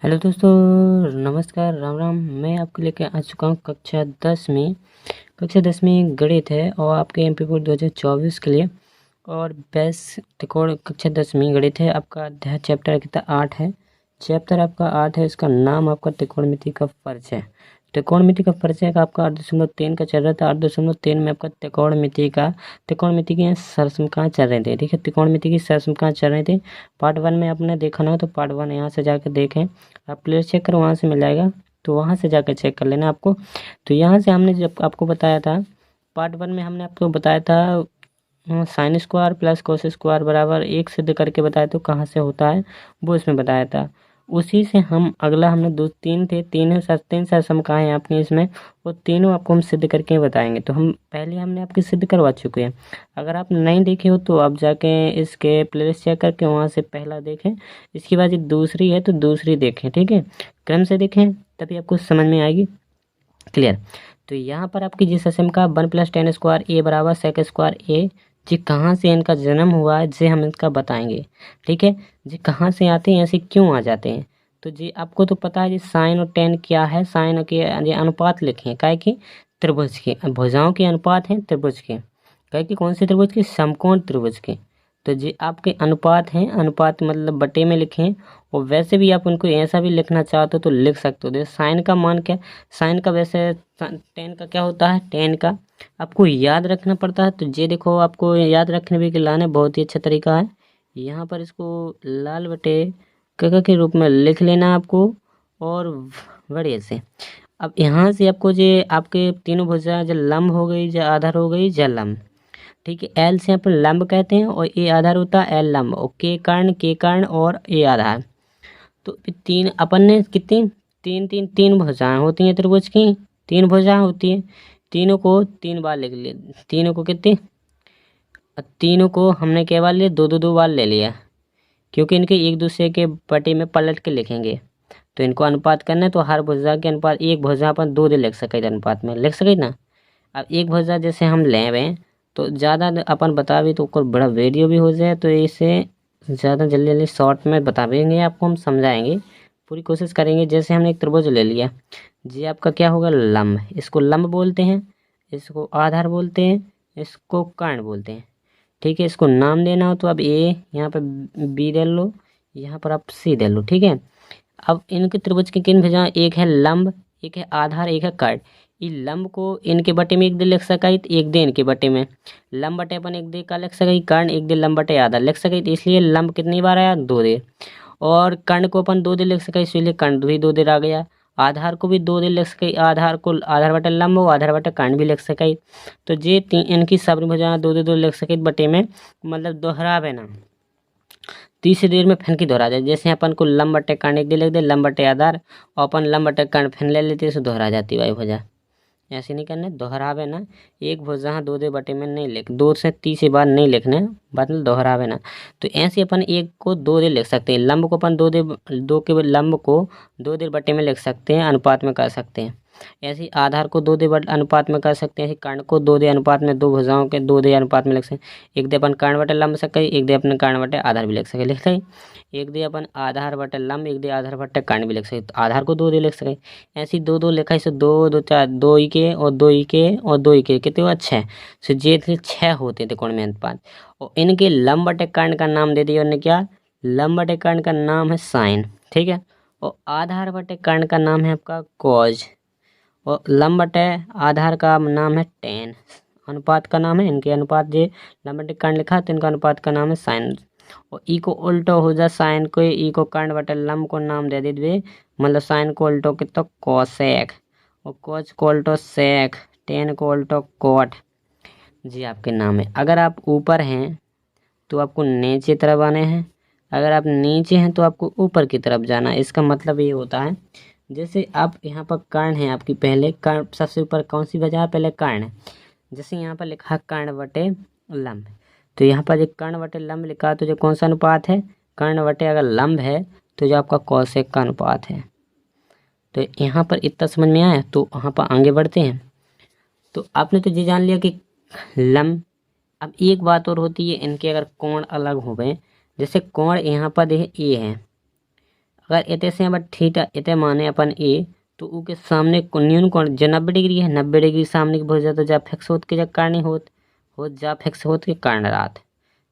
Hello दोस्तों, नमस्कार, राम राम। मैं आपके लेके आ चुका हूँ कक्षा 10 में गणित है और आपके एमपी बोर्ड 2024 के लिए। और बेस्ट त्रिकोण कक्षा 10 में गणित है। आपका अध्याय चैप्टर कितना 8 है। चैप्टर आपका 8 है। इसका नाम आपका त्रिकोणमिति का परिचय। त्रिकोणमिति का परिचय का आपका 8.3 का चल रहा था। 8.3 में आपका त्रिकोणमिति की सरसमीकरण चल रहे थे। ठीक है, त्रिकोणमिति की सरसमीकरण चल रहे थे। पार्ट 1 में आपने देखा ना हो तो पार्ट 1 यहाँ से जाकर देखें, आप प्ले चेक करो, वहाँ से मिल जाएगा, तो वहाँ से जाकर चेक कर लेना आपको। तो यहाँ से हमने जब आपको बताया था पार्ट 1 में, हमने आपको बताया था sine square plus cos square बराबर 1 सिद्ध करके बताया, तो कहाँ से होता है वो इसमें बताया था। उसी से हम अगला हमने तीन सरसमीकरण हैं आपके इसमें, वो तीनों आपको हम सिद्ध करके बताएंगे। तो हम पहले हमने आपकी सिद्ध करवा चुके हैं। अगर आप नहीं देखे हो तो आप जाके इसके प्लेलिस्ट चेक करके वहाँ से पहला देखें। इसके बाद ये दूसरी है तो दूसरी देखें। ठीक है, क्रम से देखें तभी आपको समझ में आएगी। क्लियर। तो यहाँ पर आपकी जिस एसएम का 1+10² ए बराबर सेक स्क्वायर ए, जी कहाँ से इनका जन्म हुआ है जी हम इनका बताएंगे। ठीक है जी, कहाँ से आते हैं, ऐसे क्यों आ जाते हैं। तो जी आपको तो पता है जी साइन और टेन क्या है। साइन के ये अनुपात लिखे हैं, काय की त्रिभुज के, भुजाओं के अनुपात हैं त्रिभुज के। काय की कौन से त्रिभुज के, समकोण त्रिभुज के। तो जी आपके अनुपात हैं, अनुपात मतलब बटे में लिखें। और वैसे भी आप उनको ऐसा भी लिखना चाहते हो तो लिख सकते हो। देखो साइन का मान क्या, साइन का वैसे टेन का क्या होता है, टेन का आपको याद रखना पड़ता है। तो ये देखो आपको याद रखने भी के लाने बहुत ही अच्छा तरीका है। यहाँ पर इसको लाल बटे क के रूप में लिख लेना आपको, और बढ़िया से। अब यहाँ से आपको जो आपके तीनों भुजा जो लंब हो गई, जो आधार हो गई, जो लंब। ठीक है, एल से अपन लंब कहते हैं और ए आधार होता है, एल लंब, और के कर्ण और ए आधार। तो तीन अपन ने कितनी, तीन भुजाएं होती हैं त्रिभुज की, तीन भुजाएं होती हैं। तीनों को 3 बार लिख लिया, तीनों को कितनी, तीनों को हमने क्या बार लिया, दो बार ले लिया, क्योंकि इनके एक दूसरे के बटे में पलट के लिखेंगे। तो इनको अनुपात करना है तो हर भुजा के अनुपात, एक भुजा अपन 2 दे लिख सके, अनुपात में लिख सके ना। अब एक भुजा जैसे हम ले रहे हैं तो ज़्यादा अपन बता भी तो कोई बड़ा वीडियो भी हो जाए, तो इसे ज़्यादा जल्दी जल्दी शॉर्ट में बता देंगे आपको, हम समझाएंगे, पूरी कोशिश करेंगे। जैसे हमने एक त्रिभुज ले लिया जी, आपका क्या होगा, लंब, इसको लंब बोलते हैं, इसको आधार बोलते हैं, इसको कर्ण बोलते हैं। ठीक है, इसको नाम देना हो तो अब ए यहाँ पर बी दे लो, यहाँ पर आप सी दे लो। ठीक है, अब इनके त्रिभुज की किन भुजाएं, एक है लंब, एक है आधार, एक है कर्ण। ये लंब को इनके बटे में एक दे लिख सकाई, एक दे इनके बटे में लंब बटे अपन एक दे का लिख सकाई, कर्ण एक दे लंब बटे आधार लिख सकाई, तो इसलिए लंब कितनी बार आया, 2 दे। और कर्ण को अपन 2 दे लिख सकाई, इसलिए कर्ण भी 2 दे आ गया। आधार को भी 2 दे लिख सकाई, आधार को आधार बटे लंब और आधार बटे कर्ण भी लिख सकाई। तो ये इनकी सब भुजाएं 2 लिख सके बटे में, मतलब दोहरावे ना, तीसरी देर में फैन की दोहरा जाए। जैसे अपन को लंब बटे कर्ण एक दे लिख दे, लंब बटे आधार, और अपन लंब बटे कर्ण फैन ले लेते तो दोहरा जाती भाई भुजा। ऐसे नहीं करने, दोहरावे ना, एक भुजा 2 दे बटे में नहीं लिख, 2 से तीसरी बार नहीं लिखने, मतलब दोहरावे ना। तो ऐसे अपन एक को 2 दे लिख सकते हैं, लंब को अपन 2 के लंब को 2 दे बटे में लिख सकते हैं, अनुपात में कर सकते हैं। ऐसे ही आधार को 2 दे अनुपात में कर सकते हैं, ऐसे कर्ण को 2 दे अनुपात में, दो भुजाओं के 2 दे अनुपात में लिख सकते हैं। एक दे अपन कर्ण बटे लंब सके, एक दे अपन कर्ण बटे आधार भी लिख सके, लिख सके। एक दे अपन आधार बटे लंब, एक दे आधार बटे कर्ण भी लिख सके, तो आधार को 2 दे लिख सके। ऐसी 2 लिखा, इसे 2 2 4, 2 ही के और 2 ही के और 2 ही के कितने हुआ, 6। सो ये थे 6 होते थे त्रिकोण में अनुपात। और इनके लंब बटे कर्ण का नाम दे दिया उन्होंने, क्या, लंब बटे कर्ण का नाम है साइन। ठीक है, और आधार बटे कर्ण का नाम है आपका कॉज, और लंब बटे आधार का नाम है टेन। अनुपात का नाम है इनके, अनुपात जे लंब बटे कर्ण लिखा तो इनका अनुपात का नाम है साइन। और ई को उल्टो हो जा, साइन को ई को कर्ण बटे लंब को नाम दे दे, मतलब साइन को उल्टो के तो कोसेक, और कोच को उल्टो सेक, टेन को उल्टो कोट। जी आपके नाम है। अगर आप ऊपर हैं तो आपको नीचे तरफ आने हैं, अगर आप नीचे हैं तो आपको ऊपर की तरफ जाना है। इसका मतलब ये होता है, जैसे आप यहाँ पर कर्ण है आपकी, पहले कर्ण सबसे ऊपर कौन सी वजह है, पहले कर्ण है। जैसे यहाँ पर लिखा कर्ण बटे लंब, तो यहाँ पर जो कर्ण बटे लंब लिखा तो जो कौन सा अनुपात है, कर्ण बटे अगर लंब है तो जो आपका कौशिक का अनुपात है। तो यहाँ पर इतना समझ में आया, तो वहाँ पर आगे बढ़ते हैं। तो आपने तो ये जान लिया कि लंब। अब एक बात और होती है, इनके अगर कोण अलग हो गए, जैसे कोण यहाँ पर देखे ए है, अगर इतने से अब थीटा इतने माने अपन ए, तो ऊ के सामने न्यून कोण जो 90 डिग्री है, 90 डिग्री सामने की भुजा तो जा फिक्स होत के जा करनी होत जा फिक्स होत के कर्ण रात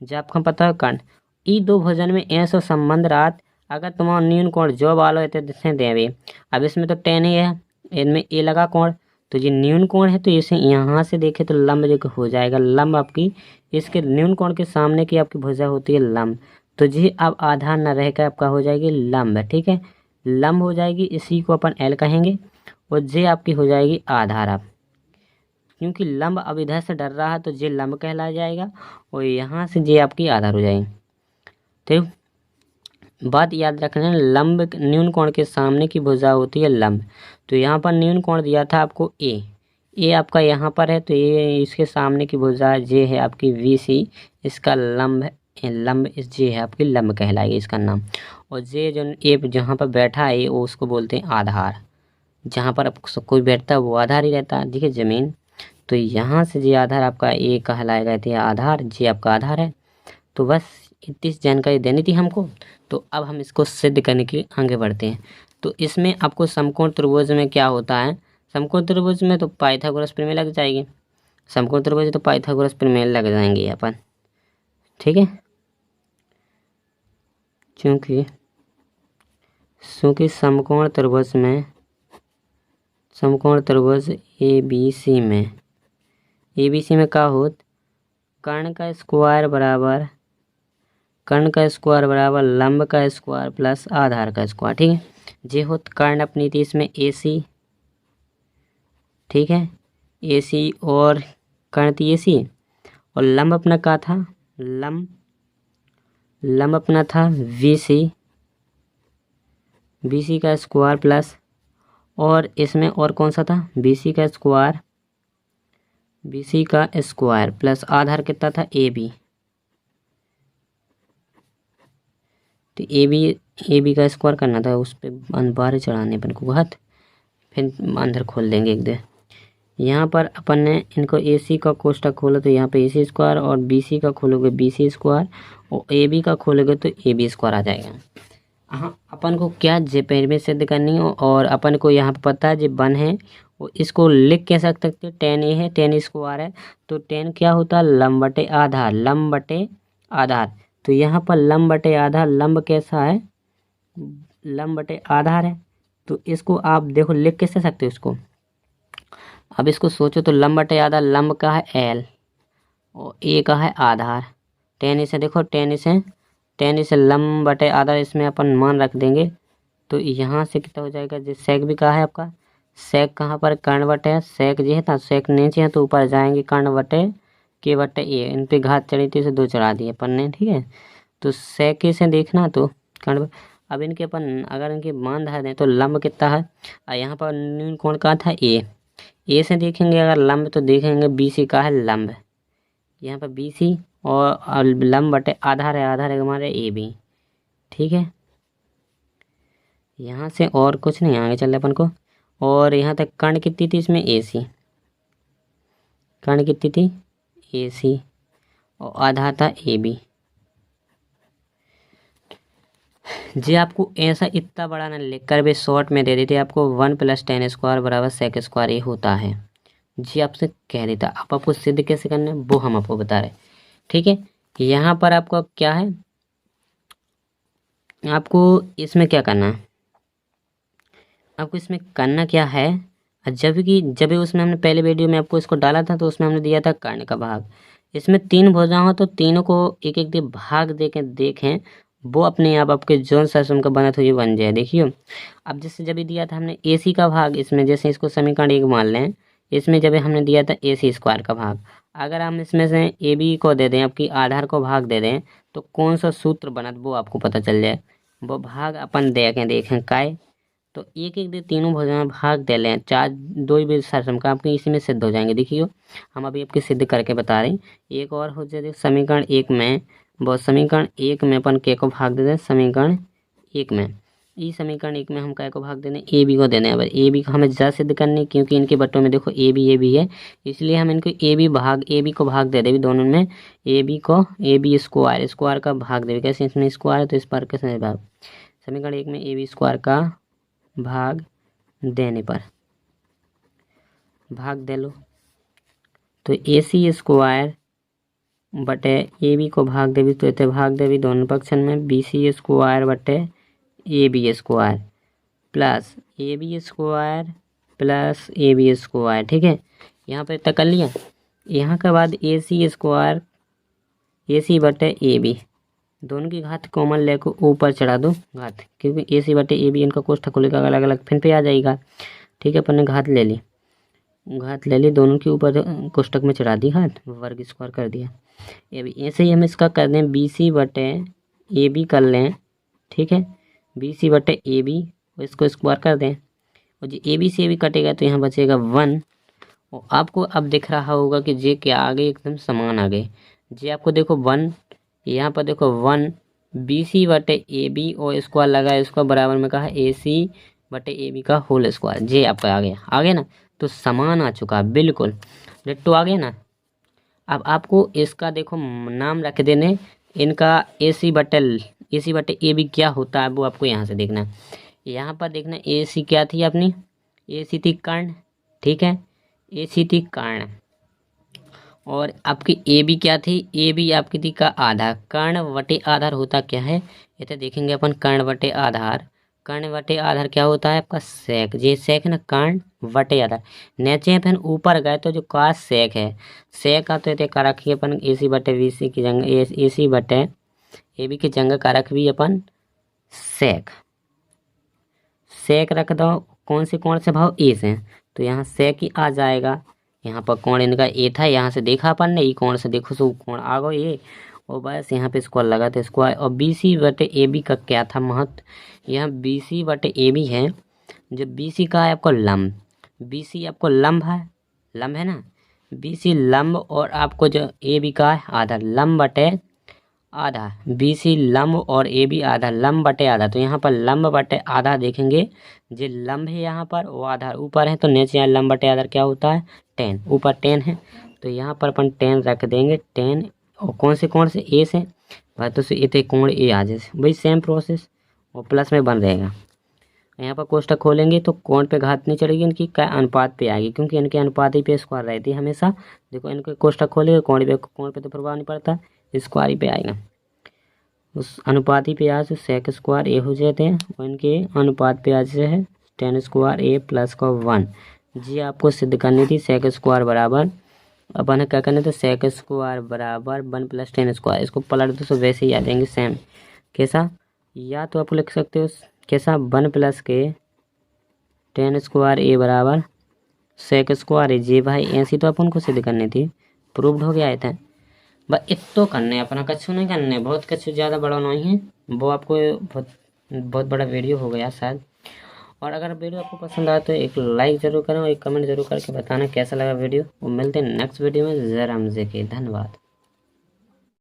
जा आपको पता है कर्ण ई दो भुजन में ऐसा संबंध रात। अगर तुम्हारा न्यून कोण जो वालो इतने दिशे देवे, अब इसमें तो टेन ही है, इनमें ए लगा कोण, तो ये न्यून कोण है, तो इसे यहाँ से देखे तो लंब जो हो जाएगा, लंब आपकी इसके न्यून कोण के सामने की आपकी भुजा होती है लंब, तो जी अब आधार न रहकर आपका हो जाएगी लंब। ठीक है, लंब हो जाएगी, इसी को अपन एल कहेंगे, और जे आपकी हो जाएगी आधार। आप क्योंकि लंब अब इधर से डर रहा है तो जे लंब कहला जाएगा, और यहाँ से जे आपकी आधार हो जाएगी। तो बात याद रखना, लंब न्यून कोण के सामने की भुजा होती है लंब। तो यहाँ पर न्यून कोण दिया था आपको ए आपका यहाँ पर है, तो ये इसके सामने की भुजा जे है आपकी VC, इसका लंब लंब इस जे है आपकी लंब कहलाएगी इसका नाम। और जे जो ए जहाँ पर बैठा है वो उसको बोलते हैं आधार, जहाँ पर कोई बैठता है वो आधार ही रहता है। देखिए ज़मीन, तो यहाँ से जे आधार आपका ए कहलाएगा, तो आधार जे आपका आधार है। तो बस इतनी जानकारी देनी थी हमको। तो अब हम इसको सिद्ध करने के लिए आगे बढ़ते हैं। तो इसमें आपको समकोण त्रिभुज में क्या होता है, समकोण त्रिभुज में तो पाइथागोरस प्रमेय लग जाएगी, समकोण त्रिभुज तो पाइथागोरस प्रमेय लग जाएंगे अपन। ठीक है, क्योंकि समकोण त्रिभुज में ABC में क्या होत, कर्ण का स्क्वायर बराबर लंब का स्क्वायर प्लस आधार का स्क्वायर। ठीक है, जे होत कर्ण अपनी थी इसमें AC। ठीक है, AC और कर्ण थी AC, और लंब अपना क्या था, लंब अपना था BC का स्क्वायर प्लस, और इसमें और कौन सा था, BC का स्क्वायर प्लस आधार कितना था AB। तो AB का स्क्वायर करना था, उस पर बार चढ़ाने अपन को हाथ, फिर अंदर खोल देंगे एक दे। यहाँ पर अपन ने इनको AC का कोष्टक खोला तो यहाँ पे AC स्क्वायर, और BC का खोलोगे BC स्क्वायर, और AB का खोलोगे तो AB स्क्वायर आ जाएगा। हाँ, अपन को क्या जे में सिद्ध करनी हो, और अपन को यहाँ पर पता है जो बन है वो इसको लिख के सकते हैं, 10A है, 10 स्क्वायर है, तो 10 क्या होता है, लंब बटे आधार। तो यहाँ पर लंब बटे आधार, लंब कैसा है, लंब बटे आधार है, तो इसको आप देखो लिख कैसे सकते हो इसको। अब इसको सोचो तो लंब बटे आधार, लंब का है L और A का है आधार, 10 से देखो 10 से लंब बटे आधार, इसमें अपन मान रख देंगे, तो यहाँ से कितना हो जाएगा, जो सेक भी कहा है आपका, सेक कहाँ पर, कर्ण बटे सेक जी है था, सेक नीचे है तो ऊपर जाएंगे कर्ण बटे के बटे ए, इन पे घात चढ़ी थी इसे 2 चढ़ा दिए अपन ने। ठीक है, तो सेक से देखना तो कर्ण, अब इनके अपन अगर इनके मान धर दें तो लंब कितना है, और यहाँ पर न्यून कोण का था ए से देखेंगे अगर लंब, तो देखेंगे BC का है लंब, यहाँ पर BC और लंब बटे आधार है हमारे AB। ठीक है, यहाँ से और कुछ नहीं आगे चल अपन को, और यहाँ तक कर्ण कितनी थी इसमें AC, कर्ण कितनी थी AC, और आधार था AB। जी आपको ऐसा इतना बड़ा ना लिख कर भी शॉर्ट में दे देते आपको 1 + 10 स्क्वायर बराबर सेक स्क्वायर ये होता है। जी आपसे कह देता, आप आपको सिद्ध कैसे करना है वो हम आपको बता रहे। ठीक है, यहाँ पर आपको क्या है, आपको इसमें क्या करना है, आपको इसमें करना क्या है, जब उसमें हमने पहले वीडियो में आपको इसको डाला था तो उसमें हमने दिया था कर्ण का भाग, इसमें 3 भुजाएं हो तो तीनों को एक एक दे भाग देखें वो अपने आप आपके जोन सरसम का बना तो ये बन जाए। देखिए अब जैसे जब दिया था हमने AC का भाग, इसमें जैसे इसको समीकरण 1 मान लें, इसमें जब हमने दिया था AC स्क्वायर का भाग, अगर हम इसमें से AB को दे दें, आपकी आधार को भाग दे दें, तो कौन सा सूत्र बनत वो आपको पता चल जाए। वो भाग अपन देखें काय, तो एक एक दे तीनों भुजाएं भाग दे लें, 4 2 भी सरसम का आपके इसी में सिद्ध हो जाएंगे। देखिए हम अभी आपके सिद्ध करके बता रहे हैं। एक और हो जाए समीकरण 1 में, वो समीकरण 1 में अपन के को भाग दे दें, समीकरण 1 में, इस समीकरण 1 में हम काय को भाग दे दें, AB को दे दें। अब AB को हमें जा सिद्ध करनी, क्योंकि इनके बट्टों में देखो AB है, इसलिए हम इनको AB को भाग दे दें दोनों में, AB स्क्वायर का भाग देवे, कैसे इसमें स्क्वायर है तो इस पर कैसे भाग, समीकरण 1 में ए बी स्क्वायर का भाग देने पर भाग दे लो, तो ए सी स्क्वायर बटे ए बी को भाग देवी तो इतने भाग देवी दोनों पक्षन में बी सी स्क्वायर बटे A B square plus A B square plus A B square. ठीक है, यहाँ पर इतना कर लिया। यहाँ के बाद ए सी स्क्वायर ए सी बटे ए बी दोनों की घात कॉमन लेकर ऊपर चढ़ा दो घात, क्योंकि ए सी बटे ए बी इनका कोष्ठक खुलेगा अलग अलग फिर पे आ जाएगा। ठीक है, अपन ने घात ले ली दोनों के ऊपर कोष्ठक में चढ़ा दी घात, वर्ग स्क्वायर कर दिया। ये भी ऐसे ही हम इसका कर दें बी सी बटे ए बी कर लें। ठीक है, बी सी बटे ए बी इसको स्क्वायर कर दें, और जो ए बी से ए बी कटेगा तो यहाँ बचेगा 1। और आपको अब दिख रहा होगा कि जे के आगे एकदम समान आ गए। जे आपको देखो 1, यहाँ पर देखो 1 बी सी बटे ए बी और स्क्वायर लगा इसको बराबर में कहा ए सी बटे ए बी का होल स्क्वायर। जे आपका आ गया ना, तो समान आ चुका बिल्कुल डिट्टो आ गया ना। अब आपको इसका देखो नाम रख देने, इनका ए सी बटे ए बी क्या होता है वो आपको यहाँ से देखना है। यहाँ पर देखना ए सी क्या थी अपनी, ए सी थी कर्ण। ठीक है, ए सी थी कर्ण, और आपकी ए बी क्या थी, ए बी आपकी थी का आधार। कर्ण बटे आधार होता क्या है, ये तो देखेंगे अपन। कर्ण बटे आधार क्या होता है आपका सेक। जे सेक ना कर्ण बटे आधार, नीचे अपन ऊपर गए तो जो का सेक है, सेक का तो का रखिए अपन ए सी बटे बी सी की जगह ए सी बटे ए बी की जगह का रख भी अपन सेक रख दो। कौन से कोण से भाव, ए से, तो यहाँ सेक ही आ जाएगा। यहाँ पर कोण इनका ए था, यहाँ से देखा अपन ने, ई कोण से देखो सो कोण आ गो ये, और बस यहाँ पे स्क्वायर लगा था स्क्वायर। और बी सी बटे ए बी का क्या था महत्व, यहाँ बी सी बटे ए बी है, जो बी सी का है आपको लंब, बी सी आपको लंब है ना, बी सी लंब, और आपको जो ए बी का है आधार, लंब बटे आधा, बी सी लंब और ए बी आधा, लंब बटे आधा। तो यहाँ पर लंब बटे आधा देखेंगे, जो लंब है यहाँ पर वो आधार ऊपर है, तो नीचे यहाँ लंब बटे आधार क्या होता है 10, ऊपर 10 है, तो यहाँ पर अपन 10 रख देंगे 10। और कौन से कोण से, ए से भाई, तो इतने कोण ए आ जैसे भाई सेम प्रोसेस, और प्लस में बन रहेगा। यहाँ पर कोष्ठक खोलेंगे तो कोण पे घात नहीं चढ़ेगी, इनकी क्या अनुपात पे आएगी, क्योंकि इनके अनुपात ही पे स्क्वायर रहती है हमेशा। देखो इनके कोष्ठक खोलेंगे कोण पे तो प्रभाव नहीं पड़ता, स्क्वायर ही पे आएगा। उस अनुपात ही पे आज सेक स्क्वायर ए हो जाते हैं, और इनके अनुपात पे आज है 10 स्क्वायर ए प्लस का 1। जी आपको सिद्ध करनी थी सेक स्क्वायर बराबर, अपन क्या करने थे, सेक स्क्वायर बराबर 1 + 10 स्क्वायर। इसको पलट दो तो वैसे ही आ जाएंगे सेम। कैसा, या तो आप लिख सकते हो कैसा, 1 + 10 स्क्वायर ए बराबर सेक स्क्वायर ए। जी भाई ऐसी तो अपन को सिद्ध करनी थी, प्रूव्ड हो गया था। बस इतो करने अपना, कछु नहीं करने, बहुत कछु ज़्यादा बड़ा नहीं है वो। आपको बहुत बड़ा वीडियो हो गया शायद। और अगर वीडियो आपको पसंद आए तो एक लाइक ज़रूर करें और एक कमेंट ज़रूर करके बताना कैसा लगा वीडियो। और मिलते हैं नेक्स्ट वीडियो में। जय राम जी की, धन्यवाद।